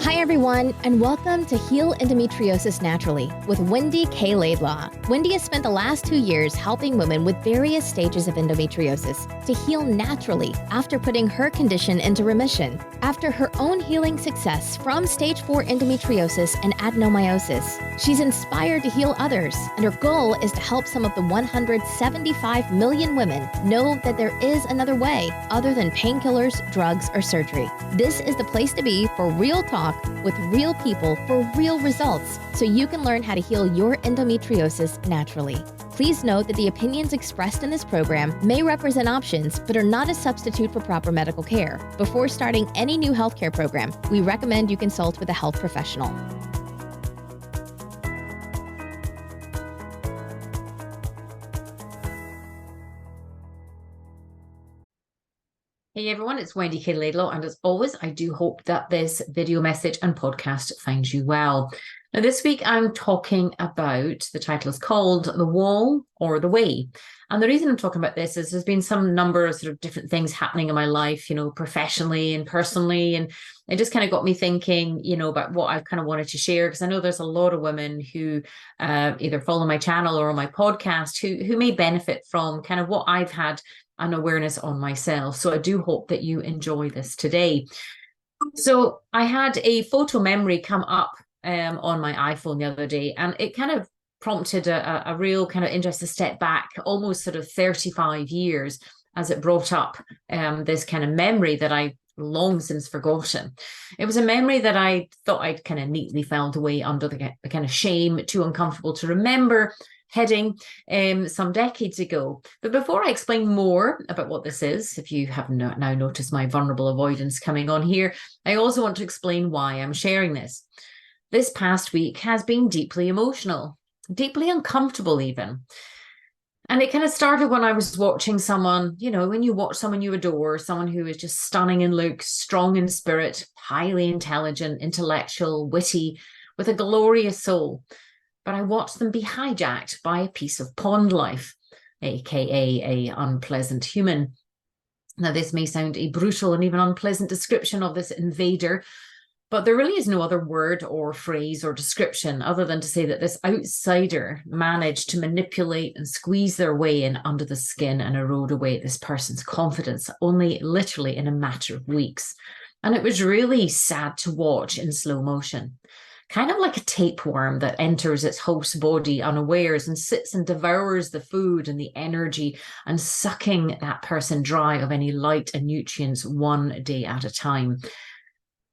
Hi, everyone, and welcome to Heal Endometriosis Naturally with Wendy K Laidlaw. Wendy has spent the last 2 years helping women with various stages of endometriosis to heal naturally after putting her condition into remission. After her own healing success from stage 4 endometriosis and adenomyosis, she's inspired to heal others, and her goal is to help some of the 175 million women know that there is another way other than painkillers, drugs, or surgery. This is the place to be for real talk with real people for real results, so you can learn how to heal your endometriosis naturally. Please note that the opinions expressed in this program may represent options, but are not a substitute for proper medical care. Before starting any new healthcare program, we recommend you consult with a health professional. Hey everyone, it's Wendy K Laidlaw, and as always, I do hope that this video message and podcast finds you well. Now this week I'm talking about, the title is called The Wall or the Way. And the reason I'm talking about this is there's been some number of sort of different things happening in my life, professionally and personally. And it just kind of got me thinking, about what I've kind of wanted to share, because I know there's a lot of women who either follow my channel or on my podcast who may benefit from kind of what I've had an awareness on myself. So I do hope that you enjoy this today. So I had a photo memory come up on my iPhone the other day, and it kind of prompted a real kind of interest to step back almost sort of 35 years, as it brought up this kind of memory that I long since forgotten. It was a memory that I thought I'd kind of neatly filed away under the kind of shame, too uncomfortable to remember heading some decades ago. But before I explain more about what this is, if you have now noticed my vulnerable avoidance coming on here, I also want to explain why I'm sharing this. This past week has been deeply emotional, deeply uncomfortable even. And it kind of started when I was watching someone, when you watch someone you adore, someone who is just stunning in look, strong in spirit, highly intelligent, intellectual, witty, with a glorious soul. But I watched them be hijacked by a piece of pond life, aka an unpleasant human. Now, this may sound a brutal and even unpleasant description of this invader, but there really is no other word or phrase or description other than to say that this outsider managed to manipulate and squeeze their way in under the skin and erode away this person's confidence, only literally in a matter of weeks. And it was really sad to watch in slow motion. Kind of like a tapeworm that enters its host's body unawares and sits and devours the food and the energy and sucking that person dry of any light and nutrients one day at a time.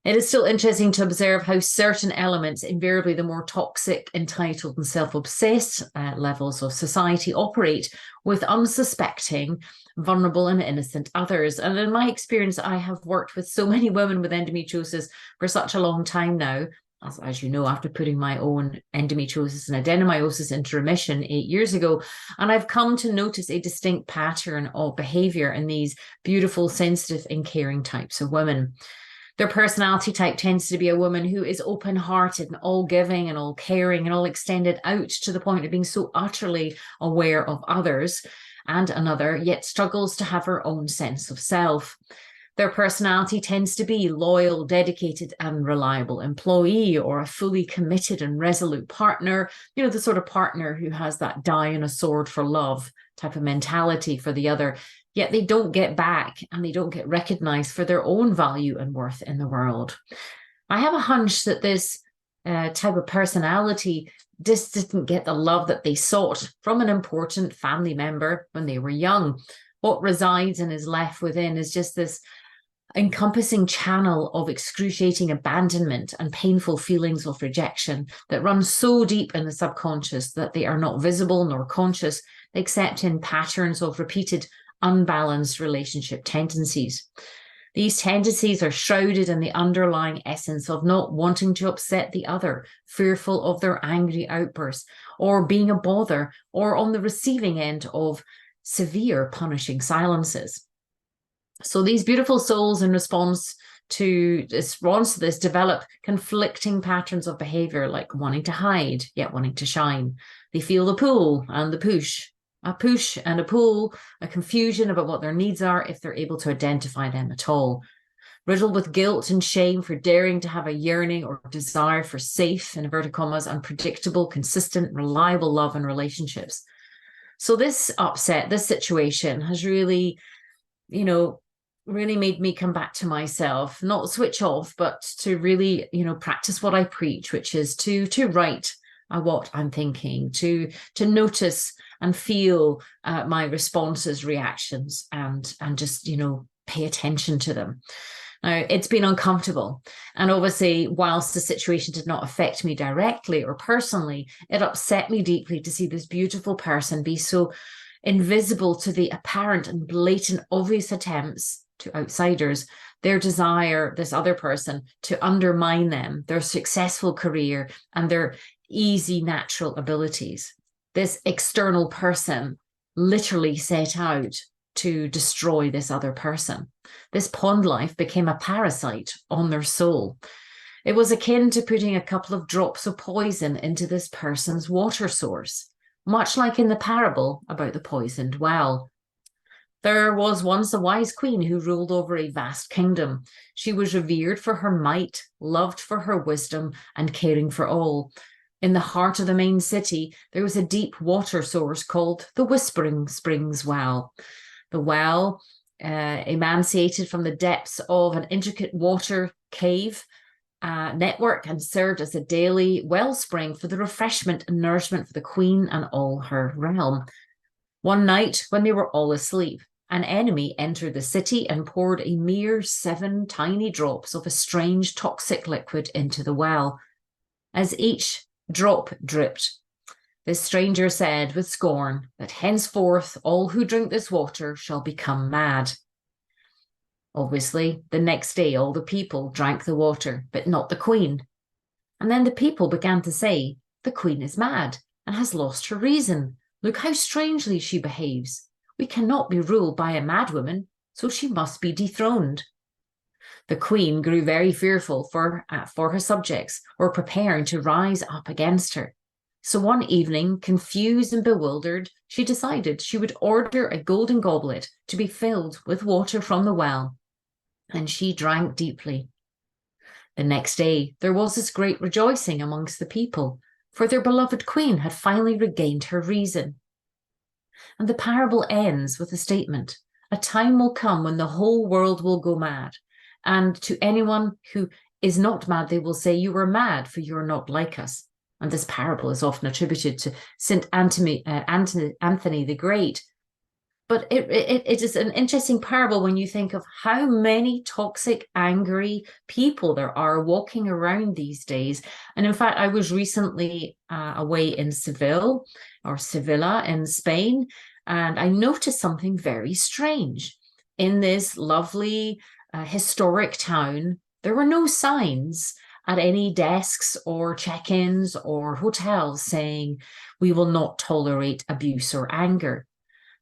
It is still interesting to observe how certain elements, invariably the more toxic, entitled and self-obsessed levels of society, operate with unsuspecting, vulnerable and innocent others. And in my experience, I have worked with so many women with endometriosis for such a long time now, as you know, after putting my own endometriosis and adenomyosis into remission 8 years ago. And I've come to notice a distinct pattern of behavior in these beautiful, sensitive and caring types of women. Their personality type tends to be a woman who is open-hearted and all-giving and all-caring and all extended out to the point of being so utterly aware of others and another, yet struggles to have her own sense of self. Their personality tends to be loyal, dedicated and reliable employee, or a fully committed and resolute partner, the sort of partner who has that die on a sword for love type of mentality for the other, yet they don't get back and they don't get recognized for their own value and worth in the world. I have a hunch that this type of personality just didn't get the love that they sought from an important family member when they were young. What resides and is left within is just this encompassing channel of excruciating abandonment and painful feelings of rejection that run so deep in the subconscious that they are not visible nor conscious, except in patterns of repeated unbalanced relationship tendencies. These tendencies are shrouded in the underlying essence of not wanting to upset the other, fearful of their angry outbursts, or being a bother, or on the receiving end of severe punishing silences. So these beautiful souls, in response to this, develop conflicting patterns of behavior, like wanting to hide, yet wanting to shine. They feel the pull and the push, a push and a pull, a confusion about what their needs are if they're able to identify them at all. riddled with guilt and shame for daring to have a yearning or desire for safe, in inverted commas, unpredictable, consistent, reliable love and relationships. So this upset, this situation has really, really made me come back to myself, not switch off, but to really, practice what I preach, which is to write what I'm thinking, to notice and feel my responses, reactions, and just, pay attention to them. Now, it's been uncomfortable. And obviously, whilst the situation did not affect me directly or personally, it upset me deeply to see this beautiful person be so invisible to the apparent and blatant, obvious attempts to outsiders, their desire, this other person, to undermine them, their successful career, and their easy, natural abilities. This external person literally set out to destroy this other person. This pond life became a parasite on their soul. It was akin to putting a couple of drops of poison into this person's water source, much like in the parable about the poisoned well. There was once a wise queen who ruled over a vast kingdom. She was revered for her might, loved for her wisdom, and caring for all. In the heart of the main city, there was a deep water source called the Whispering Springs Well. The well, emancipated from the depths of an intricate water cave network, and served as a daily wellspring for the refreshment and nourishment for the queen and all her realm. One night, when they were all asleep, an enemy entered the city and poured a mere 7 tiny drops of a strange toxic liquid into the well. As each drop dripped, this stranger said with scorn that henceforth all who drink this water shall become mad. Obviously, the next day all the people drank the water, but not the queen. And then the people began to say, the queen is mad and has lost her reason. Look how strangely she behaves. We cannot be ruled by a madwoman, so she must be dethroned. The queen grew very fearful for her subjects, who were preparing to rise up against her. So one evening, confused and bewildered, she decided she would order a golden goblet to be filled with water from the well, and she drank deeply. The next day, there was this great rejoicing amongst the people, for their beloved queen had finally regained her reason. And the parable ends with a statement: a time will come when the whole world will go mad, and to anyone who is not mad, they will say, you are mad, for you are not like us. And this parable is often attributed to St. Anthony the Great. But it is an interesting parable when you think of how many toxic, angry people there are walking around these days. And in fact, I was recently away in Sevilla in Spain, and I noticed something very strange. In this lovely historic town, there were no signs at any desks or check-ins or hotels saying, we will not tolerate abuse or anger.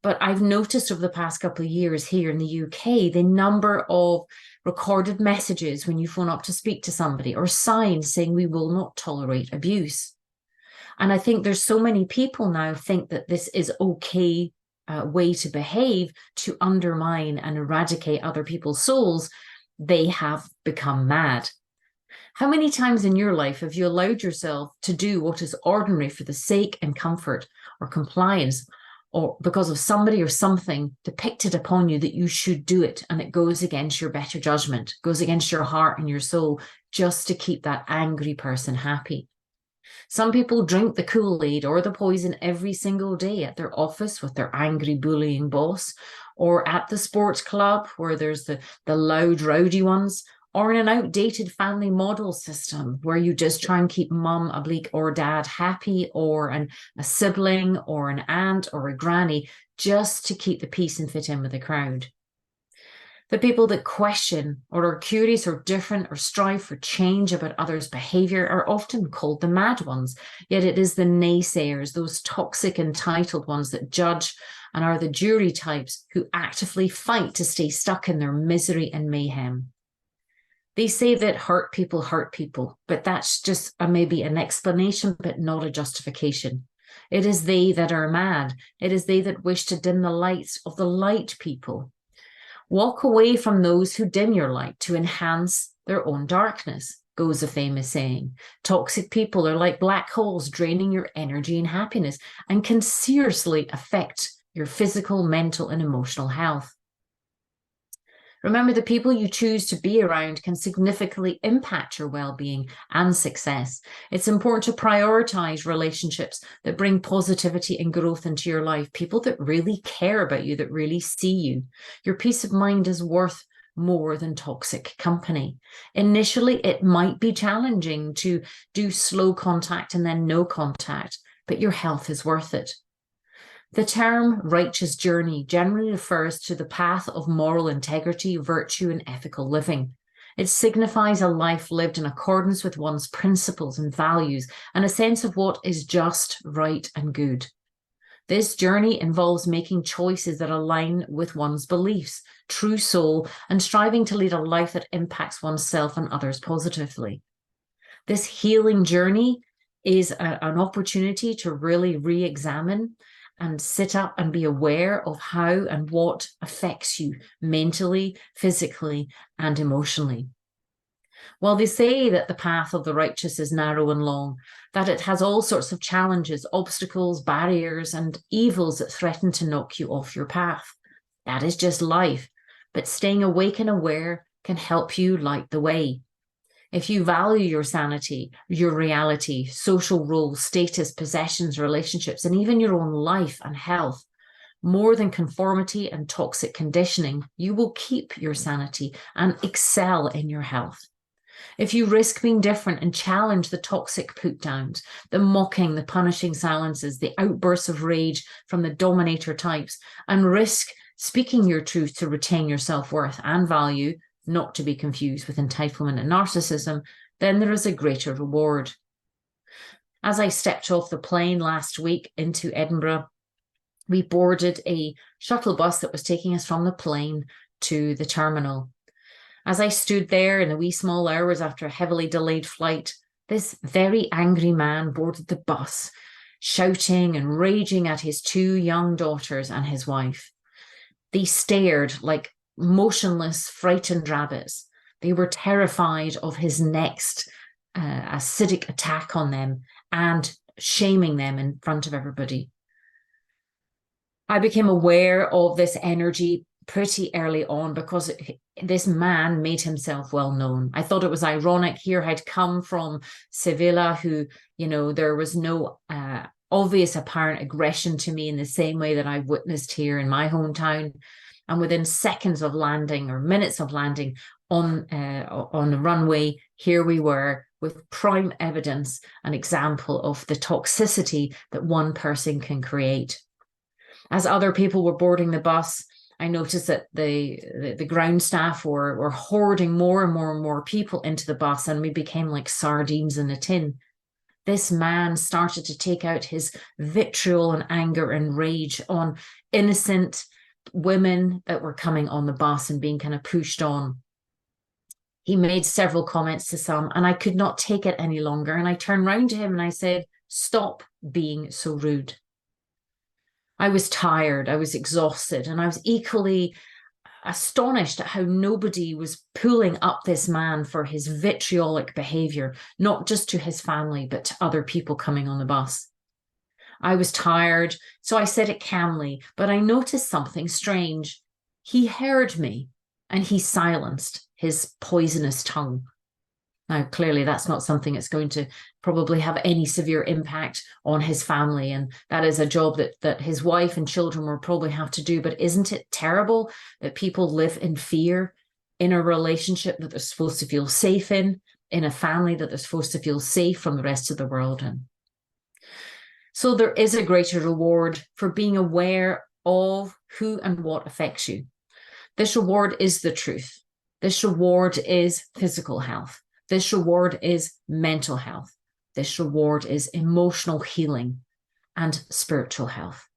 But I've noticed over the past couple of years here in the UK, the number of recorded messages when you phone up to speak to somebody, or signs saying we will not tolerate abuse. And I think there's so many people now think that this is okay way to behave, to undermine and eradicate other people's souls. They have become mad. How many times in your life have you allowed yourself to do what is ordinary for the sake and comfort or compliance, or because of somebody or something depicted upon you that you should do it, and it goes against your better judgment, goes against your heart and your soul, just to keep that angry person happy? Some people drink the Kool-Aid or the poison every single day at their office with their angry bullying boss, or at the sports club where there's the loud rowdy ones, or in an outdated family model system where you just try and keep mum, or dad happy, or a sibling or an aunt or a granny, just to keep the peace and fit in with the crowd. The people that question or are curious or different or strive for change about others' behavior are often called the mad ones. Yet it is the naysayers, those toxic, entitled ones that judge and are the jury types who actively fight to stay stuck in their misery and mayhem. They say that hurt people, but that's just maybe an explanation, but not a justification. It is they that are mad. It is they that wish to dim the lights of the light people. Walk away from those who dim your light to enhance their own darkness, goes a famous saying. Toxic people are like black holes draining your energy and happiness and can seriously affect your physical, mental, and emotional health. Remember, the people you choose to be around can significantly impact your well-being and success. It's important to prioritize relationships that bring positivity and growth into your life, people that really care about you, that really see you. Your peace of mind is worth more than toxic company. Initially, it might be challenging to do slow contact and then no contact, but your health is worth it. The term righteous journey generally refers to the path of moral integrity, virtue, and ethical living. It signifies a life lived in accordance with one's principles and values and a sense of what is just, right, and good. This journey involves making choices that align with one's beliefs, true soul, and striving to lead a life that impacts oneself and others positively. This healing journey is an opportunity to really re-examine and sit up and be aware of how and what affects you mentally, physically, and emotionally. While they say that the path of the righteous is narrow and long, that it has all sorts of challenges, obstacles, barriers, and evils that threaten to knock you off your path. That is just life, but staying awake and aware can help you light the way. If you value your sanity, your reality, social roles, status, possessions, relationships, and even your own life and health, more than conformity and toxic conditioning, you will keep your sanity and excel in your health. If you risk being different and challenge the toxic put-downs, the mocking, the punishing silences, the outbursts of rage from the dominator types, and risk speaking your truth to retain your self-worth and value, not to be confused with entitlement and narcissism, then there is a greater reward. As I stepped off the plane last week into Edinburgh, we boarded a shuttle bus that was taking us from the plane to the terminal. As I stood there in the wee small hours after a heavily delayed flight, this very angry man boarded the bus, shouting and raging at his two young daughters and his wife. They stared like motionless, frightened rabbits. They were terrified of his next acidic attack on them and shaming them in front of everybody. I became aware of this energy pretty early on because this man made himself well known. I thought it was ironic. Here I'd come from Sevilla, who, there was no obvious apparent aggression to me in the same way that I've witnessed here in my hometown. And within seconds of landing or minutes of landing on the runway, here we were with prime evidence, an example of the toxicity that one person can create. As other people were boarding the bus, I noticed that the ground staff were hoarding more and more and more people into the bus, and we became like sardines in a tin. This man started to take out his vitriol and anger and rage on innocent women that were coming on the bus and being kind of pushed on. He made several comments to some, and I could not take it any longer. And I turned round to him and I said, "Stop being so rude." I was tired, I was exhausted, and I was equally astonished at how nobody was pulling up this man for his vitriolic behavior, not just to his family, but to other people coming on the bus. I was tired, so I said it calmly, but I noticed something strange. He heard me, and he silenced his poisonous tongue. Now, clearly, that's not something that's going to probably have any severe impact on his family, and that is a job that his wife and children will probably have to do. But isn't it terrible that people live in fear in a relationship that they're supposed to feel safe in a family that they're supposed to feel safe from the rest of the world in? So there is a greater reward for being aware of who and what affects you. This reward is the truth. This reward is physical health. This reward is mental health. This reward is emotional healing and spiritual health.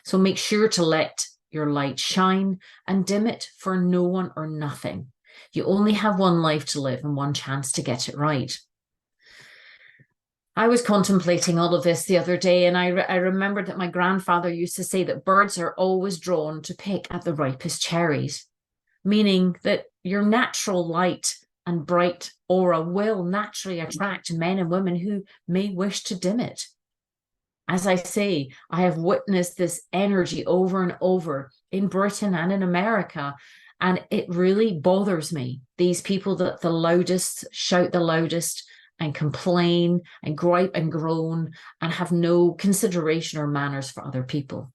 So make sure to let your light shine and dim it for no one or nothing. You only have one life to live and one chance to get it right. I was contemplating all of this the other day, and I remembered that my grandfather used to say that birds are always drawn to pick at the ripest cherries. meaning that your natural light and bright aura will naturally attract men and women who may wish to dim it. As I say, I have witnessed this energy over and over in Britain and in America, and it really bothers me. These people that the loudest shout the loudest and complain and gripe and groan and have no consideration or manners for other people.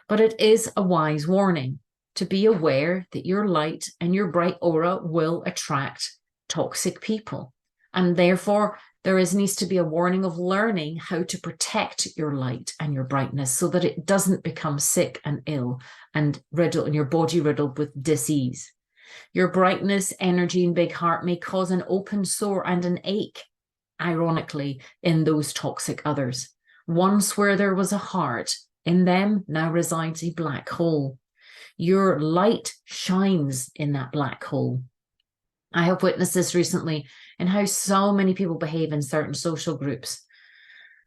But it is a wise warning to be aware that your light and your bright aura will attract toxic people. And therefore, there needs to be a warning of learning how to protect your light and your brightness so that it doesn't become sick and ill and your body riddled with disease. Your brightness, energy, and big heart may cause an open sore and an ache, ironically, in those toxic others. Once where there was a heart, in them now resides a black hole. Your light shines in that black hole. I have witnessed this recently in how so many people behave in certain social groups.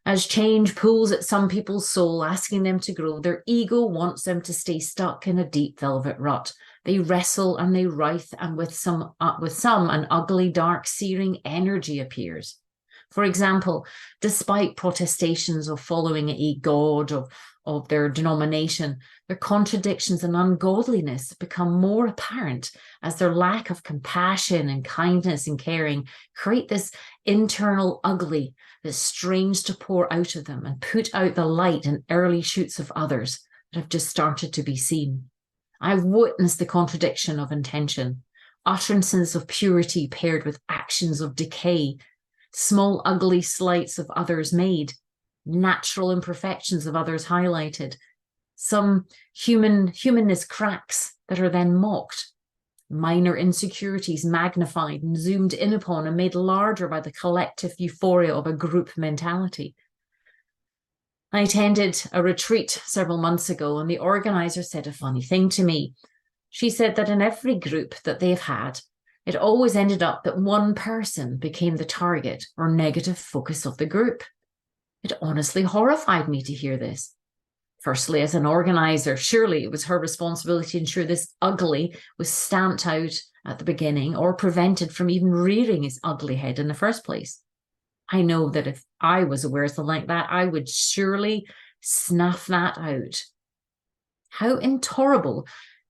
As change pulls at some people's soul, asking them to grow, their ego wants them to stay stuck in a deep velvet rut. They wrestle and they writhe, and with some an ugly, dark, searing energy appears. For example, despite protestations of following a god of their denomination, their contradictions and ungodliness become more apparent as their lack of compassion and kindness and caring create this internal ugly that strains to pour out of them and put out the light and early shoots of others that have just started to be seen. I've witnessed the contradiction of intention, utterances of purity paired with actions of decay, small ugly slights of others made, natural imperfections of others highlighted, some humanness cracks that are then mocked, minor insecurities magnified and zoomed in upon and made larger by the collective euphoria of a group mentality. I attended a retreat several months ago, and the organizer said a funny thing to me. She said that in every group that they've had, it always ended up that one person became the target or negative focus of the group. It honestly horrified me to hear this. Firstly, as an organizer, surely it was her responsibility to ensure this ugly was stamped out at the beginning or prevented from even rearing its ugly head in the first place. I know that if I was aware of something like that, I would surely snuff that out. How intolerable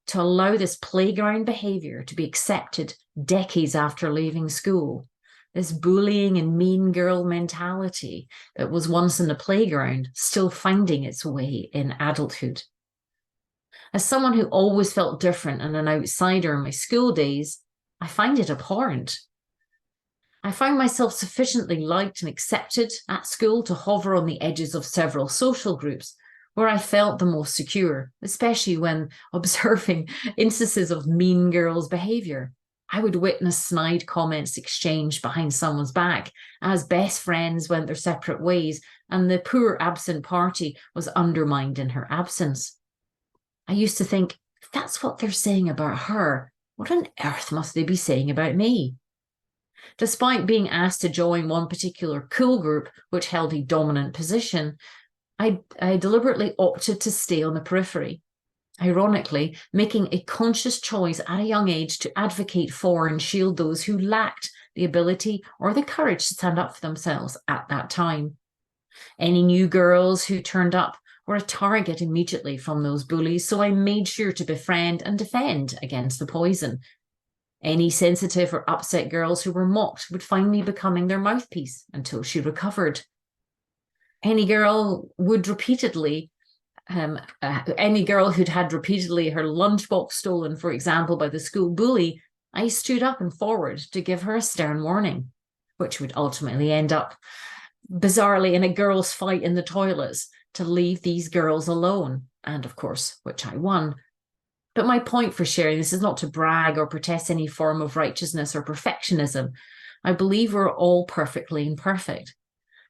to allow this playground behavior to be accepted decades after leaving school. This bullying and mean girl mentality that was once in the playground, still finding its way in adulthood. As someone who always felt different and an outsider in my school days, I find it abhorrent. I found myself sufficiently liked and accepted at school to hover on the edges of several social groups where I felt the most secure, especially when observing instances of mean girls' behaviour. I would witness snide comments exchanged behind someone's back as best friends went their separate ways and the poor absent party was undermined in her absence. I used to think, if that's what they're saying about her, what on earth must they be saying about me? Despite being asked to join one particular cool group which held a dominant position, I deliberately opted to stay on the periphery. Ironically, making a conscious choice at a young age to advocate for and shield those who lacked the ability or the courage to stand up for themselves at that time. Any new girls who turned up were a target immediately from those bullies, so I made sure to befriend and defend against the poison. Any sensitive or upset girls who were mocked would find me becoming their mouthpiece until she recovered. Any girl who'd had repeatedly her lunchbox stolen, for example, by the school bully, I stood up and forward to give her a stern warning, which would ultimately end up, bizarrely, in a girls' fight in the toilets to leave these girls alone, and of course, which I won. But my point for sharing this is not to brag or protest any form of righteousness or perfectionism. I believe we're all perfectly imperfect.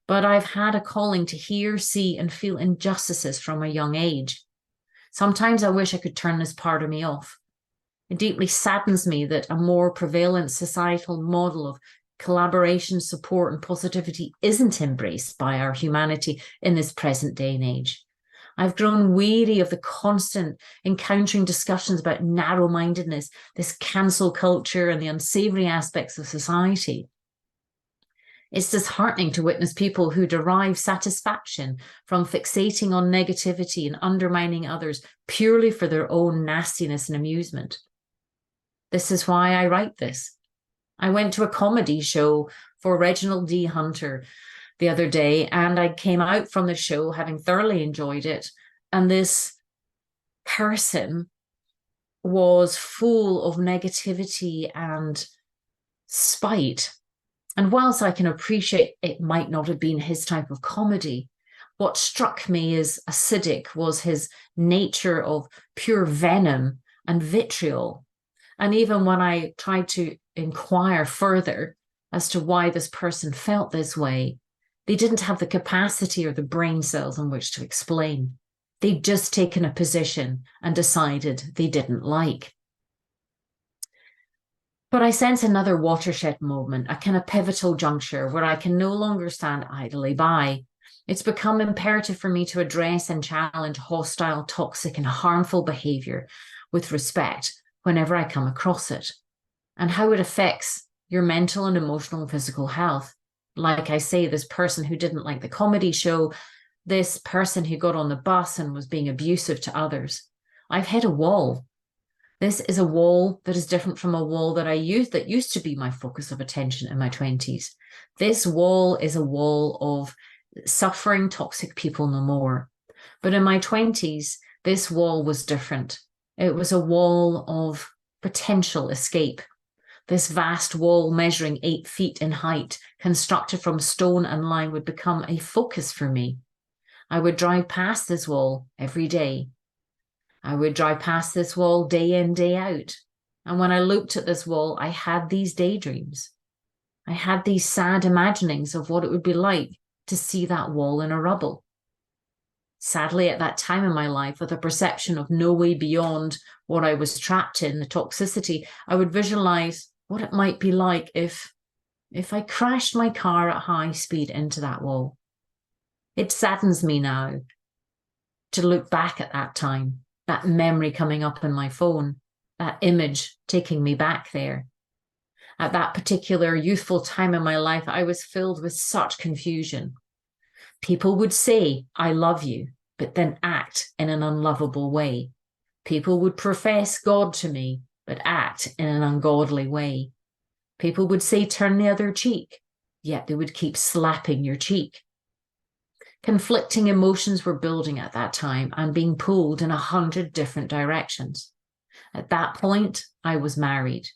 But I've had a calling to hear, see, and feel injustices from a young age. Sometimes I wish I could turn this part of me off. It deeply saddens me that a more prevalent societal model of collaboration, support, and positivity isn't embraced by our humanity in this present day and age. I've grown weary of the constant encountering discussions about narrow-mindedness, this cancel culture, and the unsavory aspects of society. It's disheartening to witness people who derive satisfaction from fixating on negativity and undermining others purely for their own nastiness and amusement. This is why I write this. I went to a comedy show for Reginald D. Hunter the other day, and I came out from the show having thoroughly enjoyed it. And this person was full of negativity and spite. And whilst I can appreciate it might not have been his type of comedy, what struck me as acidic was his nature of pure venom and vitriol. And even when I tried to inquire further as to why this person felt this way, they didn't have the capacity or the brain cells on which to explain. They'd just taken a position and decided they didn't like. But I sense another watershed moment, a kind of pivotal juncture where I can no longer stand idly by. It's become imperative for me to address and challenge hostile, toxic, and harmful behavior with respect whenever I come across it, and how it affects your mental and emotional and physical health. Like I say, this person who didn't like the comedy show, this person who got on the bus and was being abusive to others. I've hit a wall. This is a wall that is different from a wall that used to be my focus of attention in my 20s. This wall is a wall of suffering toxic people no more. But in my 20s, this wall was different. It was a wall of potential escape. This vast wall measuring 8 feet in height, constructed from stone and lime, would become a focus for me. I would drive past this wall every day. I would drive past this wall day in, day out. And when I looked at this wall, I had these daydreams. I had these sad imaginings of what it would be like to see that wall in a rubble. Sadly, at that time in my life, with a perception of no way beyond what I was trapped in, the toxicity, I would visualize what it might be like if I crashed my car at high speed into that wall. It saddens me now to look back at that time, that memory coming up in my phone, that image taking me back there. At that particular youthful time in my life, I was filled with such confusion. People would say, I love you, but then act in an unlovable way. People would profess God to me, but act in an ungodly way. People would say, turn the other cheek, yet they would keep slapping your cheek. Conflicting emotions were building at that time and being pulled in 100 different directions. At that point, I was married.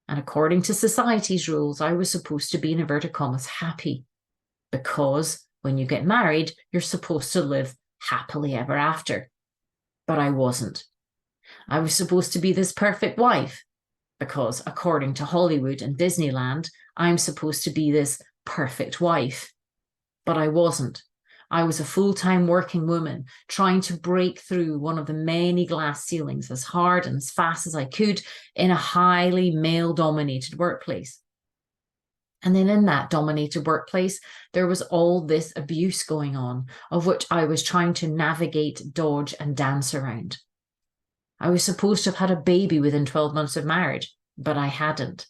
And according to society's rules, I was supposed to be, in inverted commas, happy. Because when you get married, you're supposed to live happily ever after. But I wasn't. I was supposed to be this perfect wife. Because according to Hollywood and Disneyland, I'm supposed to be this perfect wife. But I wasn't. I was a full-time working woman trying to break through one of the many glass ceilings as hard and as fast as I could in a highly male-dominated workplace. And then in that dominated workplace, there was all this abuse going on, of which I was trying to navigate, dodge, and dance around. I was supposed to have had a baby within 12 months of marriage, but I hadn't.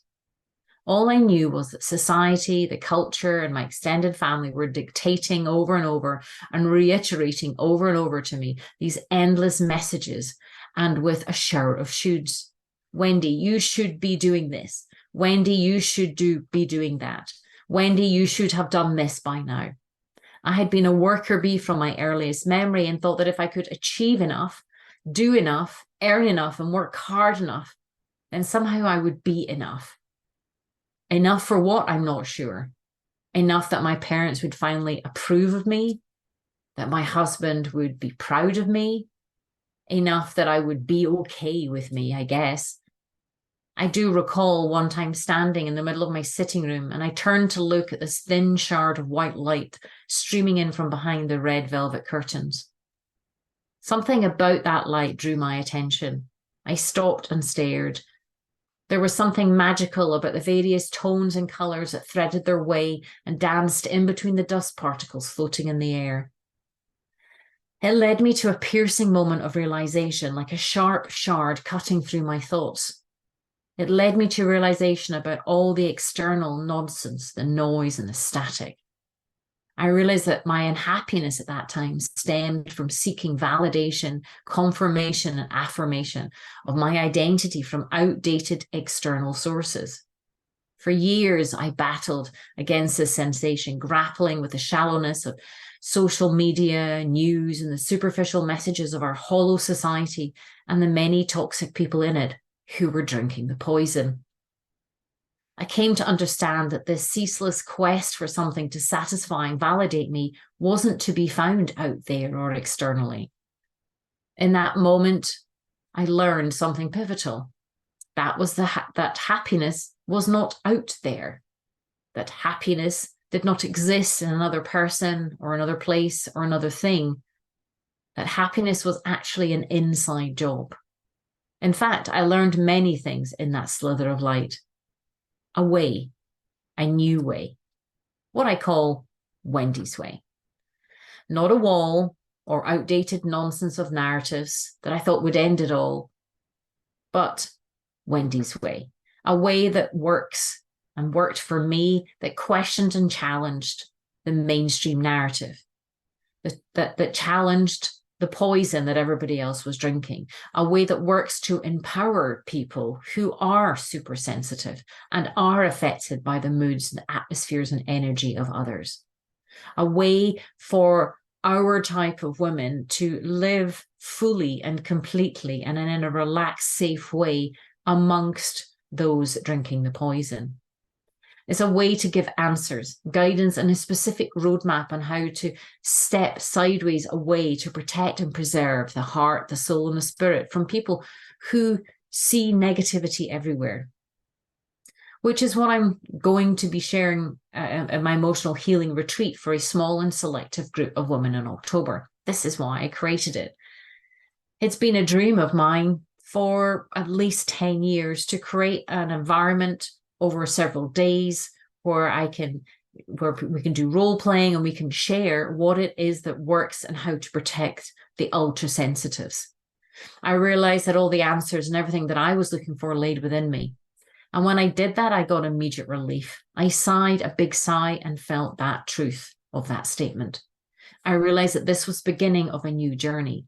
All I knew was that society, the culture, and my extended family were dictating over and over and reiterating over and over to me these endless messages, and with a shower of shoulds. Wendy, you should be doing this. Wendy, you should be doing that. Wendy, you should have done this by now. I had been a worker bee from my earliest memory and thought that if I could achieve enough, do enough, earn enough, and work hard enough, then somehow I would be enough. Enough for what? I'm not sure. Enough that my parents would finally approve of me, that my husband would be proud of me, enough that I would be okay with me, I guess. I do recall one time standing in the middle of my sitting room, and I turned to look at this thin shard of white light streaming in from behind the red velvet curtains. Something about that light drew my attention. I stopped and stared. There was something magical about the various tones and colours that threaded their way and danced in between the dust particles floating in the air. It led me to a piercing moment of realization, like a sharp shard cutting through my thoughts. It led me to realization about all the external nonsense, the noise and the static. I realized that my unhappiness at that time stemmed from seeking validation, confirmation, and affirmation of my identity from outdated external sources. For years, I battled against this sensation, grappling with the shallowness of social media, news, and the superficial messages of our hollow society and the many toxic people in it who were drinking the poison. I came to understand that this ceaseless quest for something to satisfy and validate me wasn't to be found out there or externally. In that moment, I learned something pivotal. That was that happiness was not out there. That happiness did not exist in another person or another place or another thing. That happiness was actually an inside job. In fact, I learned many things in that slither of light. A way, a new way, what I call Wendy's way. Not a wall or outdated nonsense of narratives that I thought would end it all, but Wendy's way, a way that works and worked for me, that questioned and challenged the mainstream narrative, that challenged the poison that everybody else was drinking, a way that works to empower people who are super sensitive and are affected by the moods and atmospheres and energy of others, a way for our type of women to live fully and completely and in a relaxed, safe way amongst those drinking the poison. It's a way to give answers, guidance, and a specific roadmap on how to step sideways away to protect and preserve the heart, the soul, and the spirit from people who see negativity everywhere. Which is what I'm going to be sharing at my emotional healing retreat for a small and selective group of women in October. This is why I created it. It's been a dream of mine for at least 10 years to create an environment over several days where we can do role playing and we can share what it is that works and how to protect the ultra sensitives. I realized that all the answers and everything that I was looking for laid within me. And when I did that, I got immediate relief. I sighed a big sigh and felt that truth of that statement. I realized that this was the beginning of a new journey,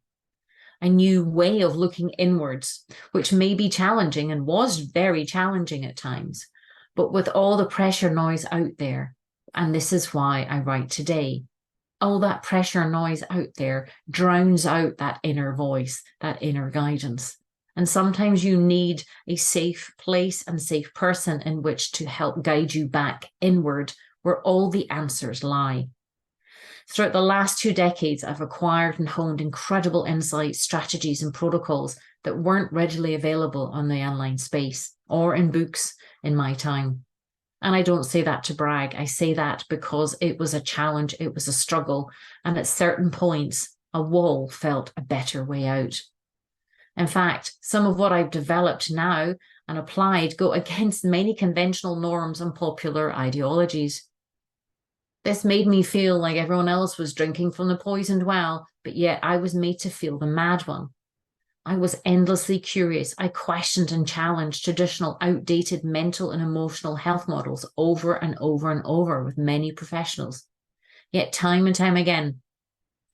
a new way of looking inwards, which may be challenging and was very challenging at times. But with all the pressure noise out there, and this is why I write today, all that pressure noise out there drowns out that inner voice, that inner guidance. And sometimes you need a safe place and safe person in which to help guide you back inward where all the answers lie. Throughout the last 2 decades, I've acquired and honed incredible insights, strategies, and protocols that weren't readily available on the online space or in books in my time. And I don't say that to brag. I say that because it was a challenge, it was a struggle, and at certain points, a wall felt a better way out. In fact, some of what I've developed now and applied go against many conventional norms and popular ideologies. This made me feel like everyone else was drinking from the poisoned well, but yet I was made to feel the mad one. I was endlessly curious. I questioned and challenged traditional, outdated mental and emotional health models over and over and over with many professionals. Yet time and time again,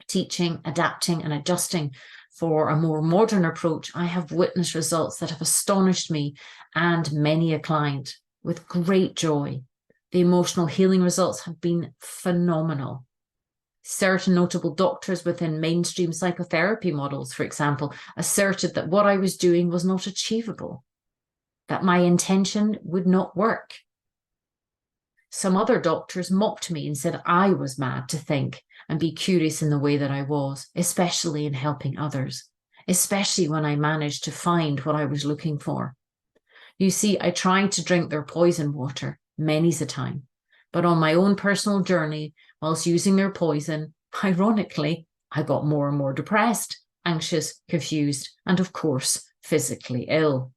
teaching, adapting, and adjusting for a more modern approach, I have witnessed results that have astonished me and many a client with great joy. The emotional healing results have been phenomenal. Certain notable doctors within mainstream psychotherapy models, for example, asserted that what I was doing was not achievable, that my intention would not work. Some other doctors mocked me and said I was mad to think and be curious in the way that I was, especially in helping others, especially when I managed to find what I was looking for. You see, I tried to drink their poison water many's a time, but on my own personal journey, whilst using their poison, ironically, I got more and more depressed, anxious, confused, and of course, physically ill.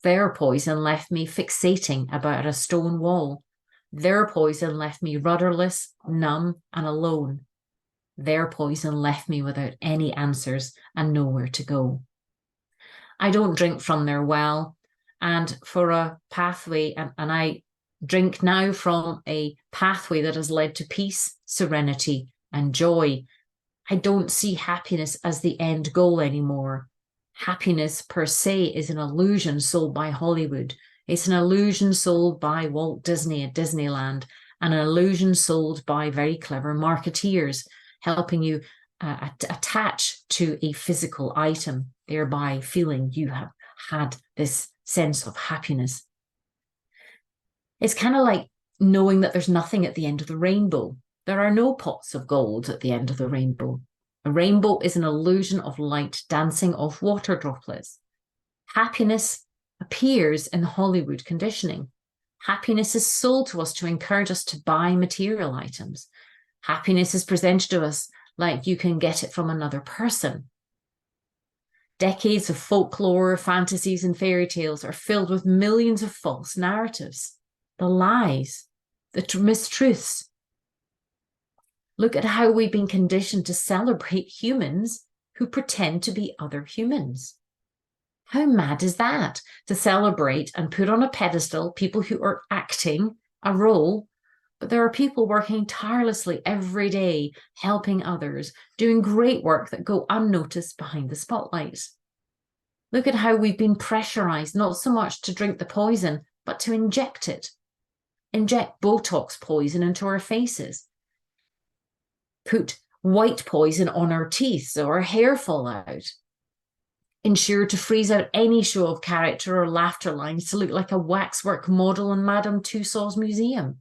Their poison left me fixating about a stone wall. Their poison left me rudderless, numb, and alone. Their poison left me without any answers and nowhere to go. I don't drink from their well, and for a pathway, and I drink now from a pathway that has led to peace, serenity, and joy. I don't see happiness as the end goal anymore. Happiness per se is an illusion sold by Hollywood. It's an illusion sold by Walt Disney at Disneyland, and an illusion sold by very clever marketeers, helping you attach to a physical item, thereby feeling you have had this sense of happiness. It's kind of like knowing that there's nothing at the end of the rainbow. There are no pots of gold at the end of the rainbow. A rainbow is an illusion of light dancing off water droplets. Happiness appears in the Hollywood conditioning. Happiness is sold to us to encourage us to buy material items. Happiness is presented to us like you can get it from another person. Decades of folklore, fantasies, and fairy tales are filled with millions of false narratives, the lies, the mistruths. Look at how we've been conditioned to celebrate humans who pretend to be other humans. How mad is that? To celebrate and put on a pedestal people who are acting a role, but there are people working tirelessly every day, helping others, doing great work that go unnoticed behind the spotlights. Look at how we've been pressurized not so much to drink the poison, but to inject it. Inject Botox poison into our faces. Put white poison on our teeth so our hair fall out. Ensure to freeze out any show of character or laughter lines to look like a waxwork model in Madame Tussauds museum.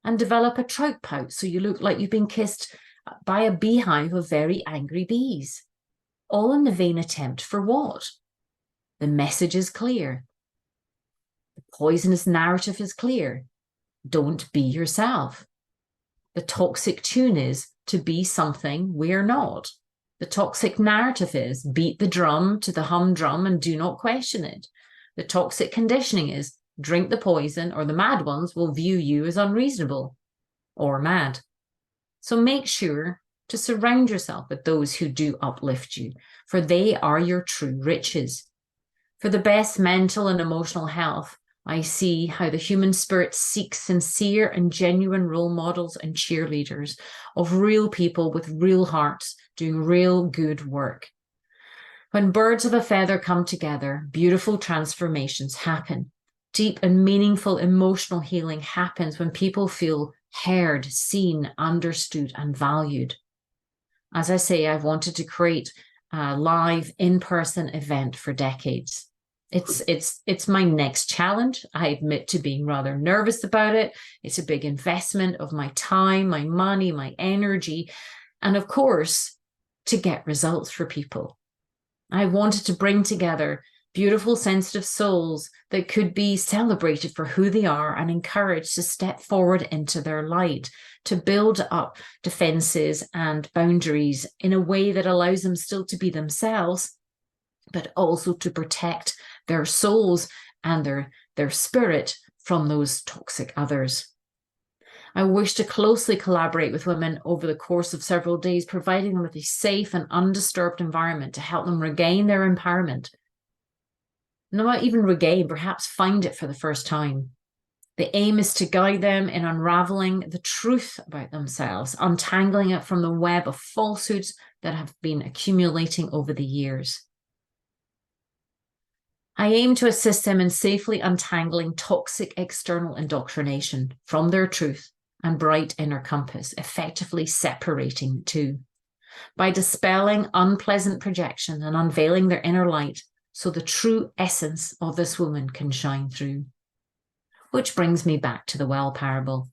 And develop a trout pout so you look like you've been kissed by a beehive of very angry bees. All in the vain attempt for what? The message is clear. The poisonous narrative is clear. Don't be yourself. The toxic tune is to be something we're not. The toxic narrative is beat the drum to the humdrum and do not question it. The toxic conditioning is drink the poison or the mad ones will view you as unreasonable or mad. So make sure to surround yourself with those who do uplift you, for they are your true riches. For the best mental and emotional health, I see how the human spirit seeks sincere and genuine role models and cheerleaders of real people with real hearts doing real good work. When birds of a feather come together, beautiful transformations happen. Deep and meaningful emotional healing happens when people feel heard, seen, understood, and valued. As I say, I've wanted to create a live in-person event for decades. It's my next challenge. I admit to being rather nervous about it. It's a big investment of my time, my money, my energy, and of course, to get results for people. I wanted to bring together beautiful, sensitive souls that could be celebrated for who they are and encouraged to step forward into their light, to build up defenses and boundaries in a way that allows them still to be themselves, but also to protect their souls and their spirit from those toxic others. I wish to closely collaborate with women over the course of several days, providing them with a safe and undisturbed environment to help them regain their empowerment. Not even regain, perhaps find it for the first time. The aim is to guide them in unraveling the truth about themselves, untangling it from the web of falsehoods that have been accumulating over the years. I aim to assist them in safely untangling toxic external indoctrination from their truth and bright inner compass, effectively separating the two, by dispelling unpleasant projection and unveiling their inner light so the true essence of this woman can shine through. Which brings me back to the well parable.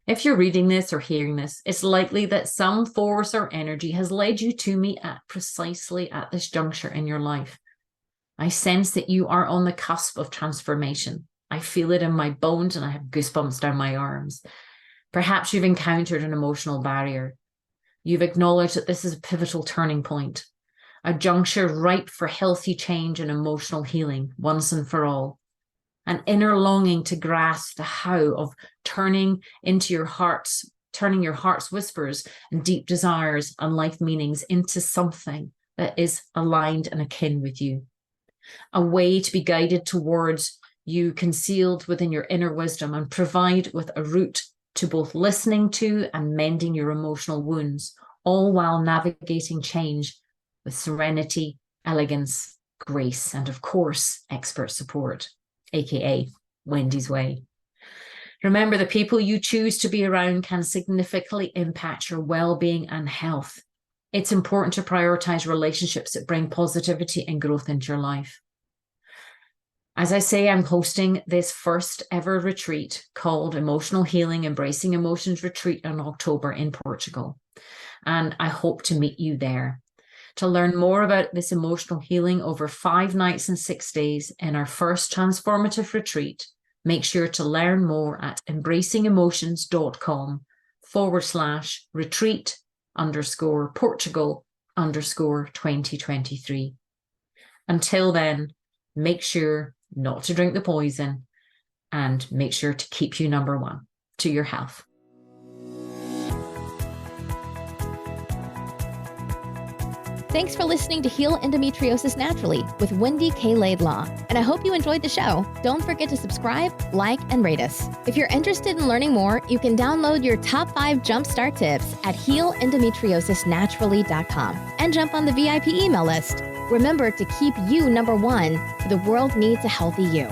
If you're reading this or hearing this, it's likely that some force or energy has led you to me at precisely at this juncture in your life. I sense that you are on the cusp of transformation. I feel it in my bones and I have goosebumps down my arms. Perhaps you've encountered an emotional barrier. You've acknowledged that this is a pivotal turning point, a juncture ripe for healthy change and emotional healing once and for all. An inner longing to grasp the how of turning into your heart's turning your heart's whispers and deep desires and life meanings into something that is aligned and akin with you. A way to be guided towards you, concealed within your inner wisdom, and provide with a route to both listening to and mending your emotional wounds, all while navigating change with serenity, elegance, grace, and of course, expert support, aka Wendy's Way. Remember, the people you choose to be around can significantly impact your well-being and health. It's important to prioritize relationships that bring positivity and growth into your life. As I say, I'm hosting this first ever retreat called Emotional Healing, Embracing Emotions Retreat in October in Portugal. And I hope to meet you there. To learn more about this emotional healing over 5 nights and 6 days in our first transformative retreat, make sure to learn more at embracingemotions.com/retreat_Portugal_2023. Until then, make sure not to drink the poison and make sure to keep you number one to your health. Thanks for listening to Heal Endometriosis Naturally with Wendy K Laidlaw. And I hope you enjoyed the show. Don't forget to subscribe, like, and rate us. If you're interested in learning more, you can download your top 5 jumpstart tips at healendometriosisnaturally.com and jump on the VIP email list. Remember to keep you number one. The world needs a healthy you.